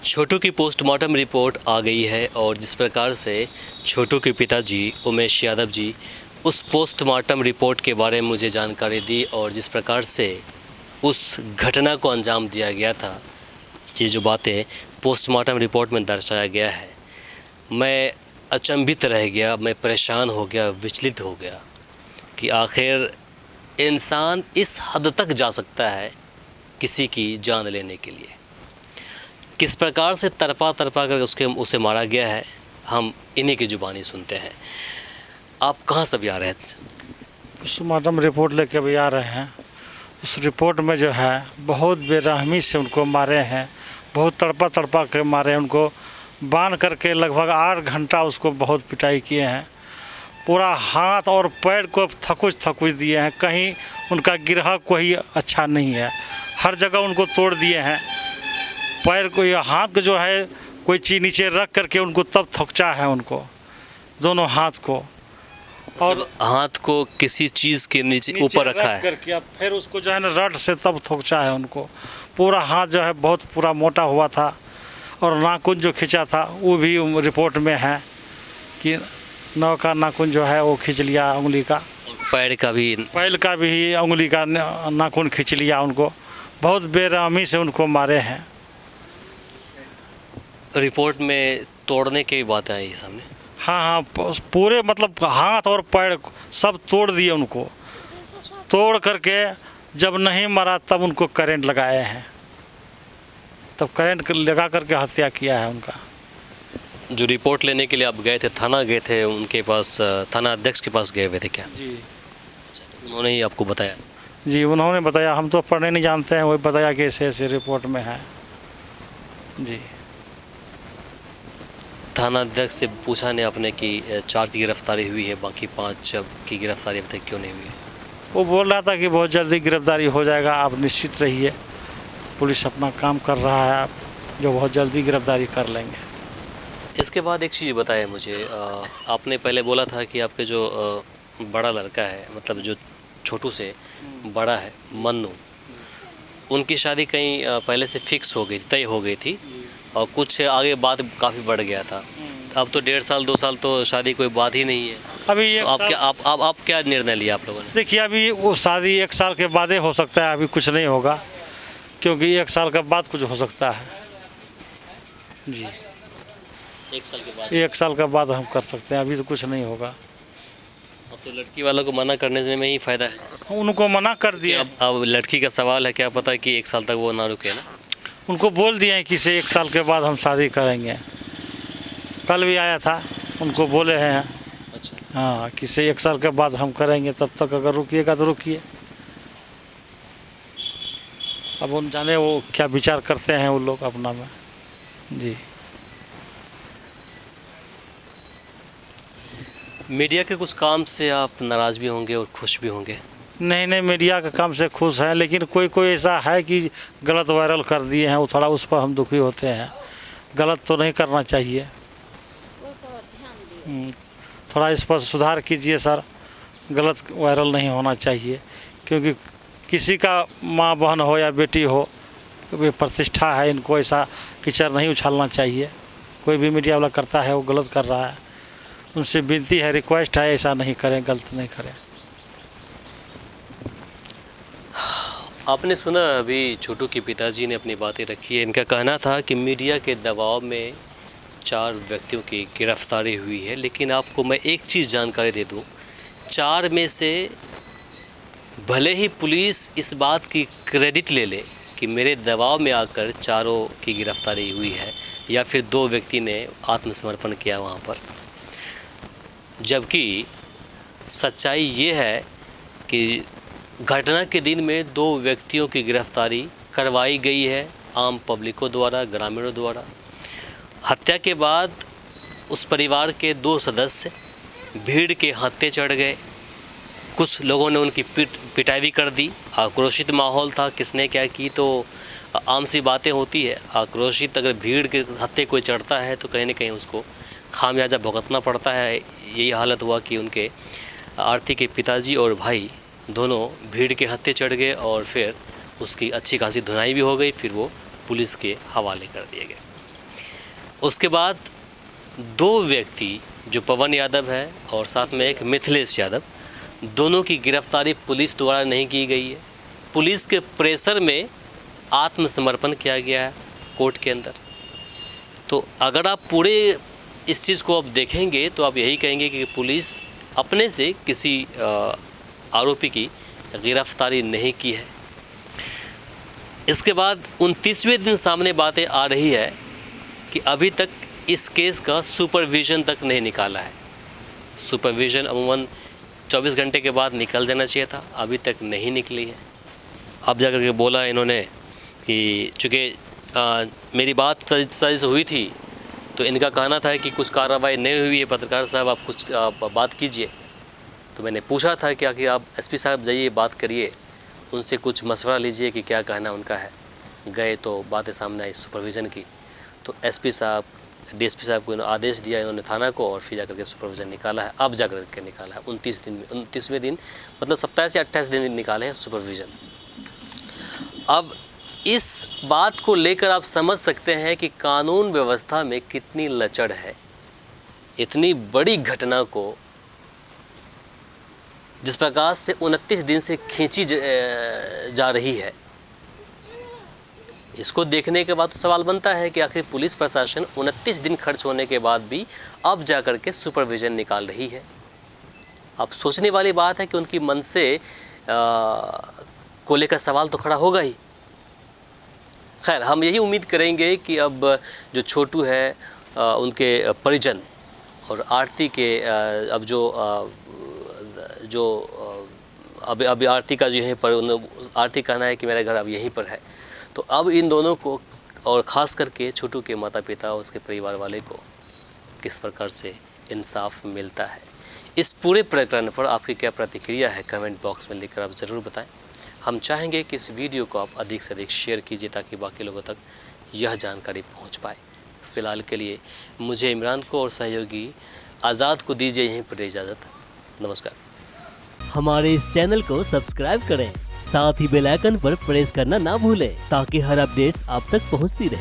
छोटू की postmortem report आ गई है और जिस प्रकार से छोटू के पिताजी उमेश यादव जी उस पोस्टमार्टम रिपोर्ट के बारे में मुझे जानकारी दी और जिस प्रकार से उस घटना को अंजाम दिया गया था, ये जो बातें पोस्टमार्टम रिपोर्ट में दर्शाया गया है, मैं अचंभित रह गया, मैं परेशान हो गया, विचलित हो गया कि आखिर इंसान इस हद तक जा सकता है किसी की जान लेने के लिए। किस प्रकार से तड़पा कर उसे मारा गया है, हम इन्हीं की ज़ुबानी सुनते हैं। आप कहाँ से भी आ रहे हैं? पोस्टमार्टम रिपोर्ट लेके भी आ रहे हैं। उस रिपोर्ट में जो है बहुत बेरहमी से उनको मारे हैं, बहुत तड़पा के मारे हैं। उनको बांध करके लगभग 8 घंटा उसको बहुत पिटाई किए हैं। पूरा हाथ और पैर को थकुच दिए हैं। कहीं उनका गिरह कोई अच्छा नहीं है, हर जगह उनको तोड़ दिए हैं। पैर को या हाथ को जो है कोई चीज़ नीचे रख करके उनको तब थकचा है, उनको दोनों हाथ को, और हाथ को किसी चीज़ के नीचे ऊपर रखा है करके अब फिर उसको जो है ना रड से तब थोकचा है उनको। पूरा हाथ जो है बहुत पूरा मोटा हुआ था और नाखून जो खींचा था वो भी रिपोर्ट में है कि 9 का नाखून जो है वो खींच लिया, उंगली का, पैर का भी उंगली का नाखून खींच लिया। उनको बहुत बेरहमी से उनको मारे हैं। रिपोर्ट में तोड़ने की बात आई सामने। हाँ, पूरे मतलब हाथ और पैर सब तोड़ दिए उनको। तोड़ करके जब नहीं मरा तब उनको करंट लगाए हैं, तब करंट लगा करके हत्या किया है उनका। जो रिपोर्ट लेने के लिए आप गए थे, थाना गए थे, उनके पास थाना अध्यक्ष के पास गए हुए थे क्या? जी। अच्छा, तो उन्होंने ही आपको बताया? जी, उन्होंने बताया। हम तो पढ़ने नहीं जानते हैं, वही बताया कि ऐसे रिपोर्ट में है। जी। थाना अध्यक्ष से पूछा ने आपने कि 4 की गिरफ्तारी हुई है, बाकी 5 की गिरफ्तारी अब तक क्यों नहीं हुई है? वो बोल रहा था कि बहुत जल्दी गिरफ्तारी हो जाएगा, आप निश्चित रहिए, पुलिस अपना काम कर रहा है, जो बहुत जल्दी गिरफ्तारी कर लेंगे। इसके बाद एक चीज़ बताया मुझे, आपने पहले बोला था कि आपके जो बड़ा लड़का है, मतलब जो छोटू से बड़ा है, मन्नू, उनकी शादी कहीं पहले से फिक्स हो गई, तय हो गई थी और कुछ आगे बात काफ़ी बढ़ गया था। अब तो 1.5 साल 2 साल तो शादी कोई बात ही नहीं है। अभी तो आप क्या निर्णय लिया आप लोगों ने? देखिए, अभी वो शादी 1 साल के बाद ही हो सकता है, अभी कुछ नहीं होगा, क्योंकि 1 साल के बाद कुछ हो सकता है। जी, 1 साल के बाद? 1 साल के बाद हम कर सकते हैं, अभी तो कुछ नहीं होगा। अब तो लड़की वालों को मना करने में ही फ़ायदा है। उनको मना कर दिया। अब लड़की का सवाल है, क्या पता कि 1 साल तक वो ना रुके ना। उनको बोल दिए हैं कि से 1 साल के बाद हम शादी करेंगे। कल भी आया था, उनको बोले हैं। अच्छा। हाँ, कि से 1 साल के बाद हम करेंगे, तब तक अगर रुकिएगा तो रुकिए। अब उन जाने वो क्या विचार करते हैं वो लोग अपना में। जी। मीडिया के कुछ काम से आप नाराज़ भी होंगे और खुश भी होंगे? नहीं, मीडिया के काम से खुश हैं, लेकिन कोई ऐसा है कि गलत वायरल कर दिए हैं, वो थोड़ा उस पर हम दुखी होते हैं। गलत तो नहीं करना चाहिए, थोड़ा इस पर सुधार कीजिए सर। गलत वायरल नहीं होना चाहिए, क्योंकि किसी का माँ बहन हो या बेटी हो, वे प्रतिष्ठा है, इनको ऐसा कीचड़ नहीं उछालना चाहिए। कोई भी मीडिया वाला करता है वो गलत कर रहा है, उनसे विनती है, रिक्वेस्ट है, ऐसा नहीं करें, गलत नहीं करें। आपने सुना अभी छोटू के पिताजी ने अपनी बातें रखी है। इनका कहना था कि मीडिया के दबाव में 4 व्यक्तियों की गिरफ्तारी हुई है, लेकिन आपको मैं एक चीज़ जानकारी दे दूं, 4 में से भले ही पुलिस इस बात की क्रेडिट ले ले कि मेरे दबाव में आकर 4 की गिरफ्तारी हुई है, या फिर 2 व्यक्ति ने आत्मसमर्पण किया वहाँ पर, जबकि सच्चाई ये है कि घटना के दिन में 2 व्यक्तियों की गिरफ्तारी करवाई गई है आम पब्लिकों द्वारा, ग्रामीणों द्वारा। हत्या के बाद उस परिवार के 2 सदस्य भीड़ के हत्थे चढ़ गए। कुछ लोगों ने उनकी पिटाई भी कर दी। आक्रोशित माहौल था, किसने क्या की तो आम सी बातें होती है। आक्रोशित अगर भीड़ के हत्थे कोई चढ़ता है तो कहीं ना कहीं उसको खामियाजा भुगतना पड़ता है। यही हालत हुआ कि उनके आरती के पिताजी और भाई दोनों भीड़ के हत्थे चढ़ गए और फिर उसकी अच्छी खासी धुनाई भी हो गई, फिर वो पुलिस के हवाले कर दिए गए। उसके बाद 2 व्यक्ति जो पवन यादव है और साथ में एक मिथिलेश यादव, दोनों की गिरफ्तारी पुलिस द्वारा नहीं की गई है। पुलिस के प्रेशर में आत्मसमर्पण किया गया है कोर्ट के अंदर। तो अगर आप पूरे इस चीज़ को आप देखेंगे तो आप यही कहेंगे कि पुलिस अपने से किसी आरोपी की गिरफ्तारी नहीं की है। इसके बाद 29वें दिन सामने बातें आ रही है कि अभी तक इस केस का सुपरविज़न तक नहीं निकाला है। सुपरविज़न अमूमन 24 घंटे के बाद निकल जाना चाहिए था, अभी तक नहीं निकली है। अब जाकर के बोला इन्होंने कि चूँकि मेरी बात सही से हुई थी तो इनका कहना था कि कुछ कार्रवाई नहीं हुई है, पत्रकार साहब आप कुछ बात कीजिए। तो मैंने पूछा था कि आखिर आप एसपी साहब जाइए, बात करिए, उनसे कुछ मशवरा लीजिए कि क्या कहना उनका है। गए तो बातें सामने आई सुपरविज़न की। तो एसपी साहब, डीएसपी साहब को आदेश दिया इन्होंने थाना को, और फिर जाकर के सुपरविज़न निकाला है। अब जाकर के निकाला है 29वें दिन, मतलब 27 या 28 दिन निकाले हैं सुपरविज़न। अब इस बात को लेकर आप समझ सकते हैं कि कानून व्यवस्था में कितनी लचड़ है। इतनी बड़ी घटना को जिस प्रकार से 29 दिन से खींची जा रही है, इसको देखने के बाद तो सवाल बनता है कि आखिर पुलिस प्रशासन 29 दिन खर्च होने के बाद भी अब जाकर के सुपरविज़न निकाल रही है। अब सोचने वाली बात है कि उनकी मन से को लेकर सवाल तो खड़ा होगा ही। खैर, हम यही उम्मीद करेंगे कि अब जो छोटू है उनके परिजन और आरती के अब अभी आरती का जो है पर आरती कहना है कि मेरा घर अब यहीं पर है। तो अब इन दोनों को और ख़ास करके छोटू के माता पिता और उसके परिवार वाले को किस प्रकार से इंसाफ मिलता है, इस पूरे प्रकरण पर आपकी क्या प्रतिक्रिया है कमेंट बॉक्स में लिखकर आप ज़रूर बताएं। हम चाहेंगे कि इस वीडियो को आप अधिक से अधिक शेयर कीजिए ताकि बाकी लोगों तक यह जानकारी पहुंच पाए। फ़िलहाल के लिए मुझे इमरान को और सहयोगी आज़ाद को दीजिए यहीं पर इजाज़त। नमस्कार। हमारे इस चैनल को सब्सक्राइब करें, साथ ही बेल आइकन पर प्रेस करना ना भूलें ताकि हर अपडेट्स आप तक पहुंचती रहे।